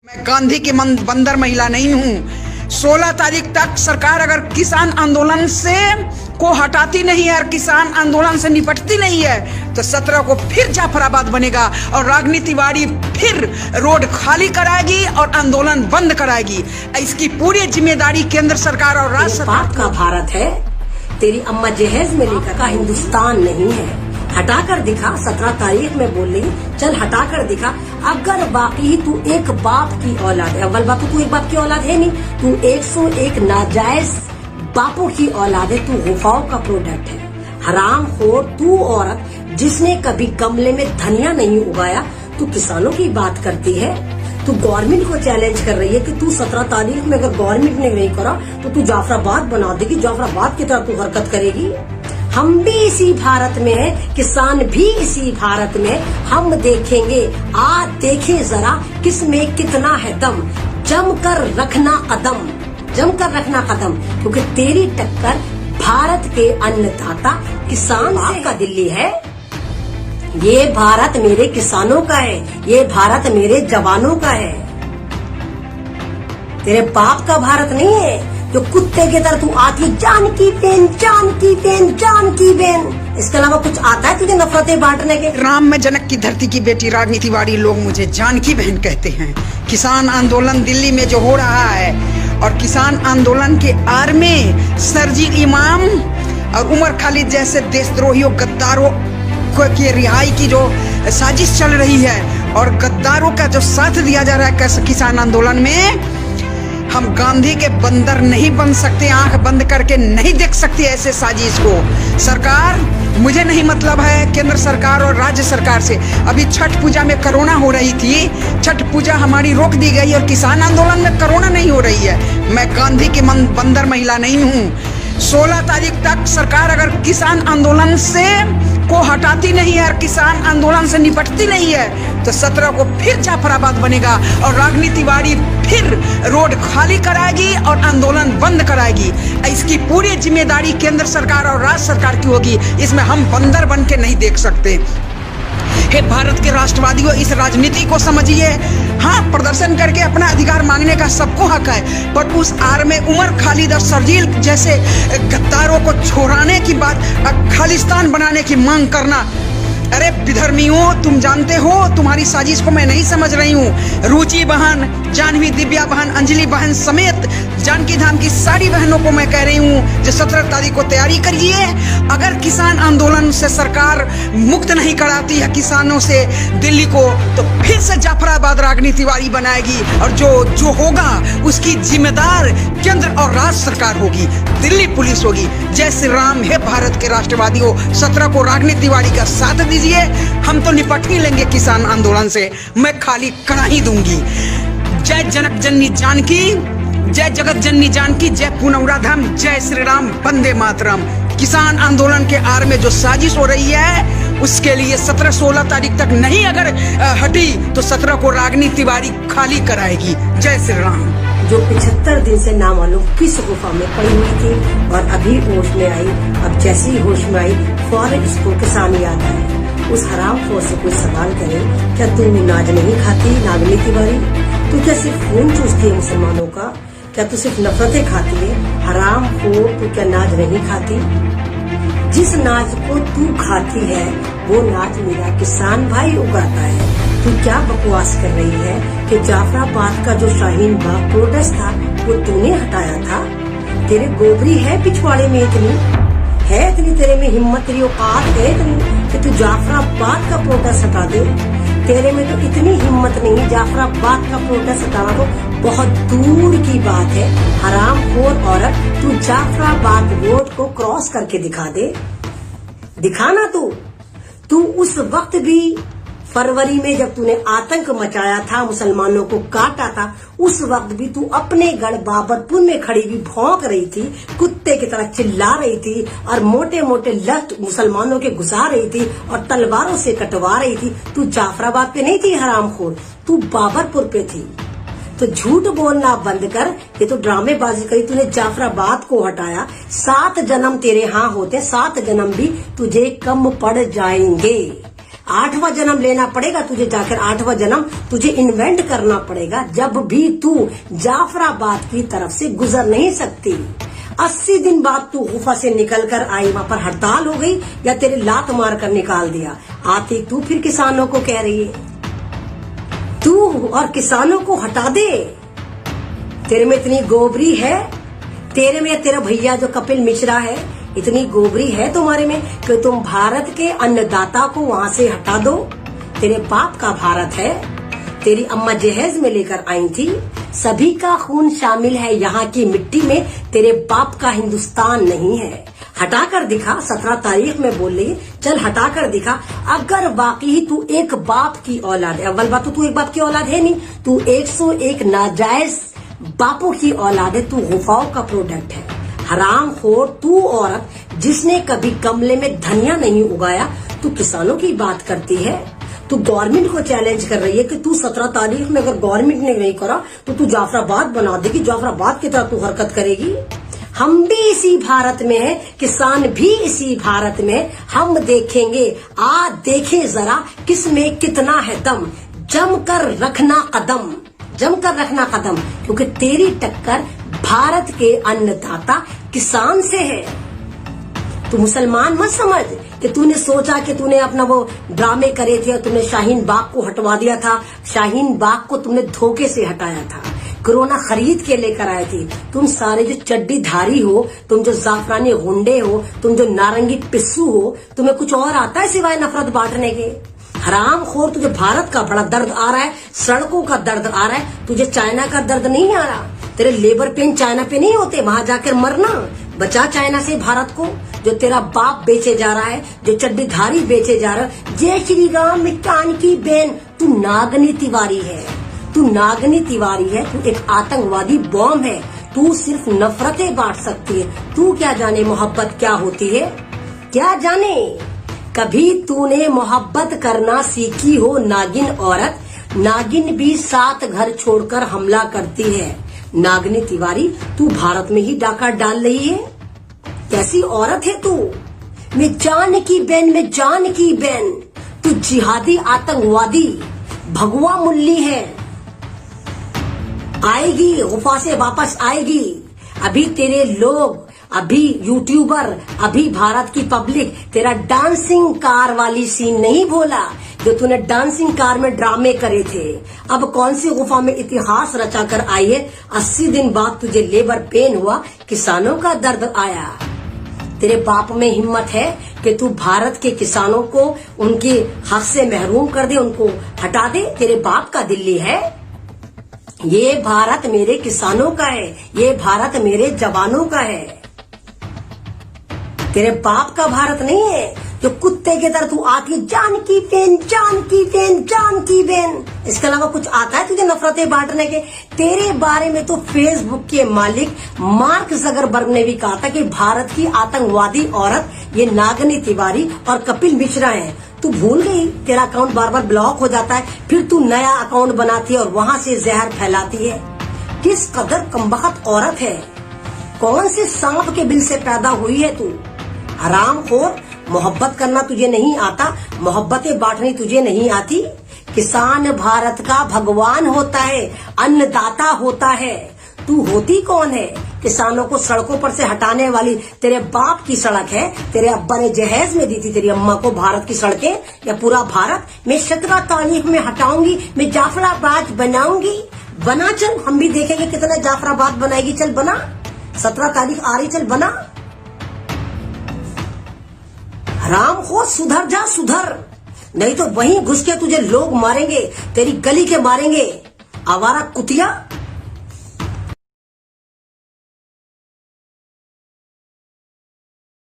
मैं गांधी की बंदर महिला नहीं हूँ। 16 तारीख तक सरकार अगर किसान आंदोलन से को हटाती नहीं है और किसान आंदोलन से निपटती नहीं है तो 17 को फिर जाफराबाद बनेगा और रागिनी तिवारी फिर रोड खाली कराएगी और आंदोलन बंद कराएगी। इसकी पूरी जिम्मेदारी केंद्र सरकार और राज्य सरकार का भारत है। तेरी अम्मा जहेज में लेकर का हिंदुस्तान नहीं है। हटाकर दिखा। 17 तारीख में बोल रही, चल हटाकर दिखा। अगर बाकी तू एक बाप की औलाद है, अव्वल बात तो तू एक बाप की औलाद है नहीं, तू 101 नाजायज बापों की औलाद है। तू गुफाओं का प्रोडक्ट है। हराम हो तू औरत जिसने कभी गमले में धनिया नहीं उगाया, तू किसानों की बात करती है। तू गवर्नमेंट को चैलेंज कर रही है कि तू 17 तारीख में अगर गवर्नमेंट ने नहीं करा तो तू जाफराबाद बना देगी, जाफराबाद की तरह तू हरकत करेगी। हम भी इसी भारत में हैं, किसान भी इसी भारत में। हम देखेंगे, आज देखें जरा किसमें कितना है दम। जमकर रखना कदम, जमकर रखना कदम, क्योंकि तेरी टक्कर भारत के अन्नदाता किसान से का दिल्ली है। ये भारत मेरे किसानों का है, ये भारत मेरे जवानों का है। तेरे बाप का भारत नहीं है जो कुत्ते की तरह तू आती जान की बेन, जान की बेन, जान की बेन। इसके अलावा कुछ आता है तुझे नफरतें बांटने के? राम में जनक की धरती की बेटी रागिनी तिवारी लोग मुझे जानकी बहन कहते हैं। किसान आंदोलन दिल्ली में जो हो रहा है और किसान आंदोलन के आड़ में सरजील इमाम और उमर खालिद जैसे देशद्रोहियों गद्दारों की रिहाई की जो साजिश चल रही है और गद्दारों का जो साथ दिया जा रहा है किसान आंदोलन में, हम गांधी के बंदर नहीं बन सकते। आंख बंद करके नहीं देख सकते ऐसे साजिश को। सरकार, मुझे नहीं मतलब है केंद्र सरकार और राज्य सरकार से। अभी छठ पूजा में कोरोना हो रही थी, छठ पूजा हमारी रोक दी गई और किसान आंदोलन में कोरोना नहीं हो रही है। मैं गांधी की बंदर महिला नहीं हूँ। 16 तारीख तक सरकार अगर किसान आंदोलन से को हटाती नहीं है और किसान आंदोलन से निपटती नहीं है तो 17 को फिर जाफराबाद बनेगा और रागिनी तिवारी फिर रोड खाली कराएगी और आंदोलन बंद कराएगी। इसकी पूरी जिम्मेदारी केंद्र सरकार और राज्य सरकार की होगी। इसमें हम बंदर बन के नहीं देख सकते। हे भारत के राष्ट्रवादियों, इस राजनीति को समझिए। हाँ, प्रदर्शन करके अपना अधिकार मांगने का सबको हक है, पर उस आड़ में उमर खालिद और सरजील जैसे गद्दारों को छोड़ाने की बात, खालिस्तान बनाने की मांग करना, अरे विधर्मियों, तुम जानते हो तुम्हारी साजिश को मैं नहीं समझ रही हूँ। रुचि बहन, जानवी, दिव्या बहन, अंजलि बहन समेत जानकी धाम की सारी बहनों को मैं कह रही हूँ जो 17 तारीख को तैयारी करिए। अगर किसान आंदोलन से सरकार मुक्त नहीं कराती है किसानों से दिल्ली को, तो फिर से जाफराबाद रागिनी तिवारी बनाएगी और जो होगा उसकी जिम्मेदार केंद्र और राज्य सरकार होगी, दिल्ली पुलिस होगी। जय श्री राम। हे भारत के राष्ट्रवादियों, 17 को रागिनी तिवारी का साथ दीजिए। हम तो निपट ही लेंगे किसान आंदोलन से, मैं खाली करा ही दूंगी। जय जनक जननी जानकी, जय जगत जननी जानकी, जय पुनौरा धाम, जय श्री राम, वंदे मातरम। किसान आंदोलन के आड़ में जो साजिश हो रही है उसके लिए 17-16 तारीख तक नहीं अगर हटी तो 17 को रागिनी तिवारी खाली कराएगी। जय श्री राम। जो 75 दिन से ना मालूम किस गुफा में पड़ी हुई थी और अभी होश में आई, अब जैसे ही होश में आई फौरन इसको किसान याद आए। उस हराम खोर से कोई सवाल करे, क्या तू नाज नहीं खाती रागिनी तिवारी? तू क्या सिर्फ खून चूसती है मुसलमानों का? क्या तू सिर्फ नफरतें खाती है? हराम खोर, तू क्या नाज नहीं खाती? जिस नाज को तू खाती है वो नाज मेरा किसान भाई उगाता है। तू क्या बकवास कर रही है कि जाफराबाद का जो शाहीन बाग प्रोटेस्ट था वो तूने हटाया था? तेरे गोबरी है पिछवाड़े में इतनी तेरे में हिम्मत, तेरी औकात है इतनी कि तू जाफराबाद का प्रोटेस्ट हटा दे? तेरे में तो इतनी हिम्मत नहीं, जाफराबाद का प्रोटेस्ट हटाना तो बहुत दूर की बात है। हरामखोर औरत, तू जाफराबाद रोड को क्रॉस करके दिखा दे, दिखाना। तू उस वक्त भी फरवरी में जब तूने आतंक मचाया था, मुसलमानों को काटा था, उस वक्त भी तू अपने गढ़ बाबरपुर में खड़ी हुई भौंक रही थी, कुत्ते की तरह चिल्ला रही थी और मोटे मोटे लठ मुसलमानों के घुसा रही थी और तलवारों से कटवा रही थी। तू जाफराबाद पे नहीं थी हरामखोर, तू बाबरपुर पे थी। तो झूठ बोलना बंद कर, ये तो ड्रामेबाजी करी तूने, जाफराबाद को हटाया। 7 जन्म तेरे यहाँ होते, 7 जन्म भी तुझे कम पड़ जाएंगे। 8वां जन्म लेना पड़ेगा तुझे, जाकर 8वां जन्म तुझे इन्वेंट करना पड़ेगा, जब भी तू जाफराबाद की तरफ से गुजर नहीं सकती। 80 दिन बाद तू गुफा से निकल कर आई, वहां पर हड़ताल हो गई या तेरे लात मार कर निकाल दिया, आती तू फिर किसानों को कह रही है तू और किसानों को हटा दे। तेरे में इतनी गोबरी है, तेरे में तेरा भैया जो कपिल मिश्रा है, इतनी गोबरी है तुम्हारे में कि तुम भारत के अन्नदाता को वहां से हटा दो। तेरे बाप का भारत है, तेरी अम्मा जहेज में लेकर आई थी, सभी का खून शामिल है यहाँ की मिट्टी में, तेरे बाप का हिंदुस्तान नहीं है। हटा कर दिखा, 17 तारीख में बोल रही, चल हटा कर दिखा। अगर वाकई तू एक बाप की औलाद है, अव्वल बात तो तू एक बाप की औलाद है नहीं, तू 101 नाजायज बापों की औलाद है, तू गुफाओं का प्रोडक्ट है। हरामखोर तू औरत जिसने कभी गमले में धनिया नहीं उगाया, तू किसानों की बात करती है। तू गवर्नमेंट को चैलेंज कर रही है कि तू 17 तारीख में अगर गवर्नमेंट ने नहीं करा तो तू जाफराबाद बना देगी, जाफराबाद की तरह तू हरकत करेगी। हम भी इसी भारत में हैं, किसान भी इसी भारत में। हम देखेंगे, आ देखे जरा किसमें कितना है दम, जम कर रखना कदम, जम कर रखना कदम, क्योंकि तेरी टक्कर भारत के अन्नदाता किसान से है। तू मुसलमान मत समझ कि तूने सोचा कि तूने अपना वो ड्रामे करे थे और तुमने शाहीन बाग को हटवा दिया था। शाहीन बाग को तुमने धोखे से हटाया था, कोरोना खरीद के लेकर आए थे। तुम सारे जो चड्डी धारी हो, तुम जो जाफरानी गुंडे हो, तुम जो नारंगी पिस्सू हो, तुम्हें कुछ और आता है सिवाय नफरत बांटने के? हरामखोर, तुझे भारत का बड़ा दर्द आ रहा है, सड़कों का दर्द आ रहा है, तुझे चाइना का दर्द नहीं आ रहा। तेरे लेबर पेन चाइना पे नहीं होते, वहां जाकर मरना। बचा चाइना से भारत को, जो तेरा बाप बेचे जा रहा है, जो चड्डी धारी बेचे जा रहा है। जय श्री राम मिटान की बेन, तू नागनी तिवारी है, तू नागनी तिवारी है, तू एक आतंकवादी बॉम्ब है। तू सिर्फ नफरतें बांट सकती है। तू क्या जाने मोहब्बत क्या होती है, क्या जाने। कभी तूने मोहब्बत करना सीखी हो नागिन औरत, नागिन भी 7 घर छोड़कर हमला करती है। नागनी तिवारी, तू भारत में ही डाका डाल रही है। कैसी औरत है तू? मैं जान की बहन, मैं जान की बहन, तू जिहादी आतंकवादी भगवा मुल्ली है। आएगी, गुफा से वापस आएगी। अभी तेरे लोग, अभी यूट्यूबर, अभी भारत की पब्लिक तेरा डांसिंग कार वाली सीन नहीं भूला जो तूने डांसिंग कार में ड्रामे करे थे। अब कौन सी गुफा में इतिहास रचा कर आई है? 80 दिन बाद तुझे लेबर पेन हुआ, किसानों का दर्द आया। तेरे बाप में हिम्मत है कि तू भारत के किसानों को उनके हक से महरूम कर दे, उनको हटा दे? तेरे बाप का दिल्ली है। ये भारत मेरे किसानों का है, ये भारत मेरे जवानों का है, तेरे बाप का भारत नहीं है जो कुत्ते की तरह तू आती जान की बेन, जान की बेन, जान की बेन। इसके अलावा कुछ आता है तुझे नफरतें बांटने के? तेरे बारे में तो फेसबुक के मालिक मार्क जकरबर्ग ने भी कहा था कि भारत की आतंकवादी औरत ये नागनी तिवारी और कपिल मिश्रा है। तू भूल गई? तेरा अकाउंट बार बार ब्लॉक हो जाता है, फिर तू नया अकाउंट बनाती है और वहां से जहर फैलाती है। किस कदर कमबख्त औरत है, कौन से सांप के बिल से पैदा हुई है तू? हरामखोर, मोहब्बत करना तुझे नहीं आता, मोहब्बतें बांटनी तुझे नहीं आती। किसान भारत का भगवान होता है, अन्नदाता होता है। तू होती कौन है? किसानों को सड़कों पर से हटाने वाली तेरे बाप की सड़क है। तेरे अब्बा ने जहेज में दी थी तेरी अम्मा को भारत की सड़कें, या पूरा भारत? मैं 17 तारीख में हटाऊंगी, मैं जाफराबाद बनाऊंगी। बना, चल हम भी देखेंगे कितना जाफराबाद बनाएगी। चल बना, 17 तारीख आ रही, चल बना। हराम हो, सुधर जा, सुधर, नहीं तो वहीं घुस के तुझे लोग मारेंगे, तेरी गली के मारेंगे। आवारा कुतिया।